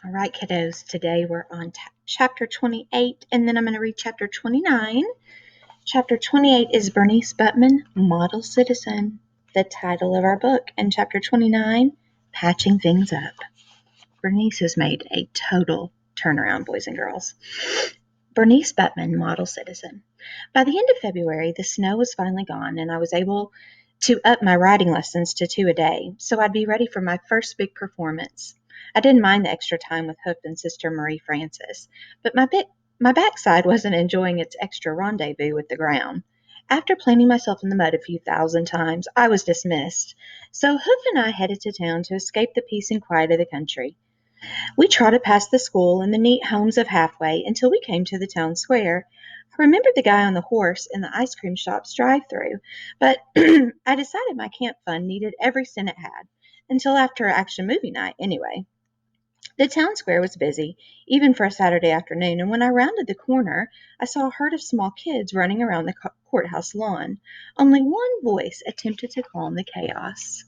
All right, kiddos, today we're on chapter 28, and then I'm going to read chapter 29. Chapter 28 is Bernice Buttman, Model Citizen, the title of our book, and chapter 29, Patching Things Up. Bernice has made a total turnaround, boys and girls. Bernice Buttman, Model Citizen. By the end of February, the snow was finally gone, and I was able to up my riding lessons to 2 a day, so I'd be ready for my first big performance. I didn't mind the extra time with Hoof and Sister Marie Frances, but my backside wasn't enjoying its extra rendezvous with the ground. After planting myself in the mud a few thousand times, I was dismissed, so Hoof and I headed to town to escape the peace and quiet of the country. We trotted past the school and the neat homes of Halfway until we came to the town square. I remembered the guy on the horse in the ice cream shop's drive-through, but I decided my camp fund needed every cent it had, until after action movie night anyway. The town square was busy, even for a Saturday afternoon, and when I rounded the corner, I saw a herd of small kids running around the courthouse lawn. Only one voice attempted to calm the chaos.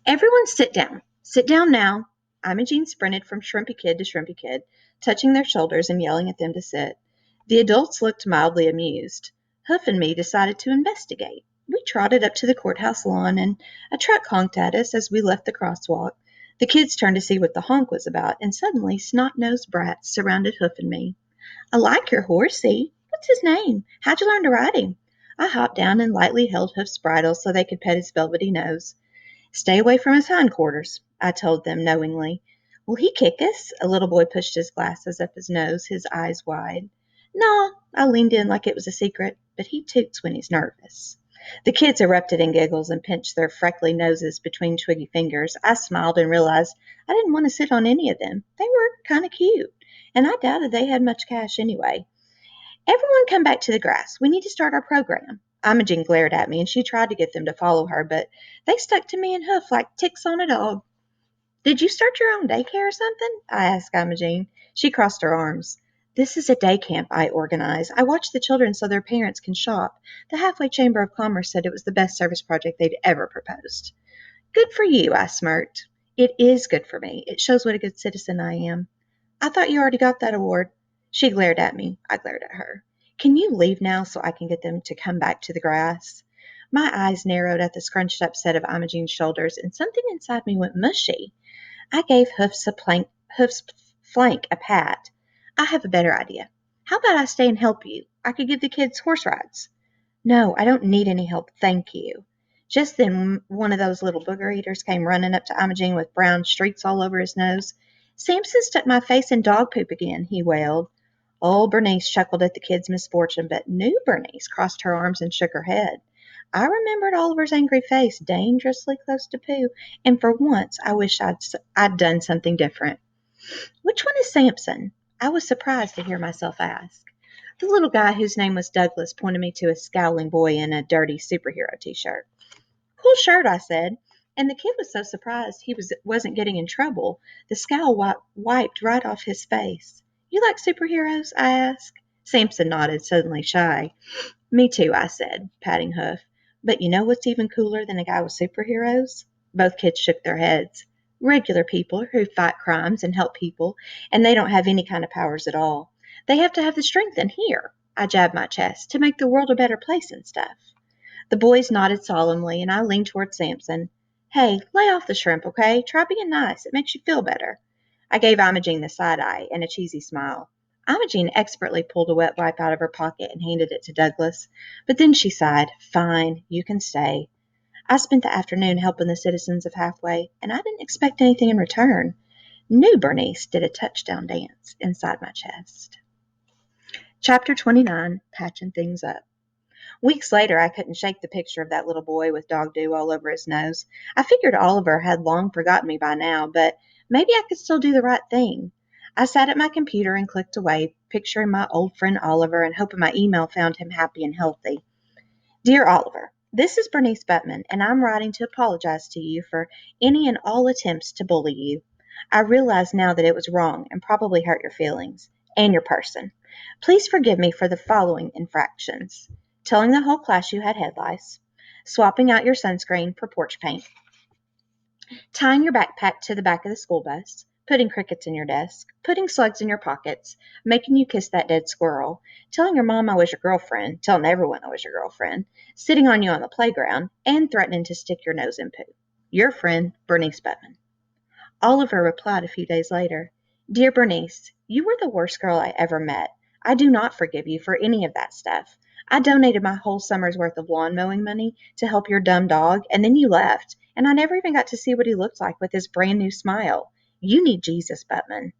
Everyone sit down. Sit down now. Imogene sprinted from Shrimpy Kid to Shrimpy Kid, touching their shoulders and yelling at them to sit. The adults looked mildly amused. Hoof and me decided to investigate. We trotted up to the courthouse lawn, and a truck honked at us as we left the crosswalk. The kids turned to see what the honk was about, and suddenly snot-nosed brats surrounded Hoof and me. I like your horsey. What's his name? How'd you learn to ride him? I hopped down and lightly held Hoof's bridle so they could pet his velvety nose. Stay away from his hindquarters, I told them knowingly. Will he kick us? A little boy pushed his glasses up his nose, his eyes wide. No, I leaned in like it was a secret, but he toots when he's nervous. The kids erupted in giggles and pinched their freckly noses between twiggy fingers. I smiled and realized I didn't want to sit on any of them. They were kind of cute, and I doubted they had much cash anyway. Everyone come back to the grass. We need to start our program. Imogen glared at me, and she tried to get them to follow her, but they stuck to me and Hoof like ticks on a dog. Did you start your own daycare or something? I asked Imogen. She crossed her arms. This is a day camp I organize. I watch the children so their parents can shop. The Halfway Chamber of Commerce said it was the best service project they'd ever proposed. Good for you, I smirked. It is good for me. It shows what a good citizen I am. I thought you already got that award. She glared at me. I glared at her. Can you leave now so I can get them to come back to the grass? My eyes narrowed at the scrunched up set of Imogen's shoulders, and something inside me went mushy. I gave Hoof's flank a pat. I have a better idea. How about I stay and help you? I could give the kids horse rides. No, I don't need any help, thank you. Just then one of those little booger eaters came running up to Imogen with brown streaks all over his nose. Samson stuck my face in dog poop again, he wailed. Old Bernice chuckled at the kid's misfortune, but new Bernice crossed her arms and shook her head. I remembered Oliver's angry face, dangerously close to poo, and for once I wished I'd done something different. Which one is Samson? I was surprised to hear myself ask. The little guy whose name was Douglas pointed me to a scowling boy in a dirty superhero t-shirt. Cool shirt, I said, and the kid was so surprised he wasn't getting in trouble, the scowl wiped right off his face. You like superheroes? I asked. Samson nodded, suddenly shy. Me too, I said, patting Hoof. But you know what's even cooler than a guy with superheroes? Both kids shook their heads. Regular people who fight crimes and help people, and they don't have any kind of powers at all. They have to have the strength in here, I jabbed my chest, to make the world a better place and stuff. The boys nodded solemnly, and I leaned toward Samson. Hey, lay off the shrimp, okay? Try being nice. It makes you feel better. I gave Imogen the side eye and a cheesy smile. Imogen expertly pulled a wet wipe out of her pocket and handed it to Douglas, but then she sighed. Fine, you can stay. I spent the afternoon helping the citizens of Halfway, and I didn't expect anything in return. New Bernice did a touchdown dance inside my chest. Chapter 29, Patching Things Up. Weeks later, I couldn't shake the picture of that little boy with dog dew all over his nose. I figured Oliver had long forgotten me by now, but maybe I could still do the right thing. I sat at my computer and clicked away, picturing my old friend Oliver and hoping my email found him happy and healthy. Dear Oliver, this is Bernice Buttman, and I'm writing to apologize to you for any and all attempts to bully you. I realize now that it was wrong and probably hurt your feelings and your person. Please forgive me for the following infractions: telling the whole class you had head lice, swapping out your sunscreen for porch paint, tying your backpack to the back of the school bus, putting crickets in your desk, putting slugs in your pockets, making you kiss that dead squirrel, telling your mom I was your girlfriend, telling everyone I was your girlfriend, sitting on you on the playground, and threatening to stick your nose in poo. Your friend, Bernice Buttman. Oliver replied a few days later, Dear Bernice, you were the worst girl I ever met. I do not forgive you for any of that stuff. I donated my whole summer's worth of lawn mowing money to help your dumb dog, and then you left, and I never even got to see what he looked like with his brand new smile. You need Jesus, Buttman.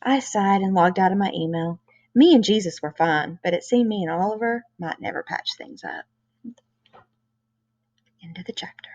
I sighed and logged out of my email. Me and Jesus were fine, but it seemed me and Oliver might never patch things up. End of the chapter.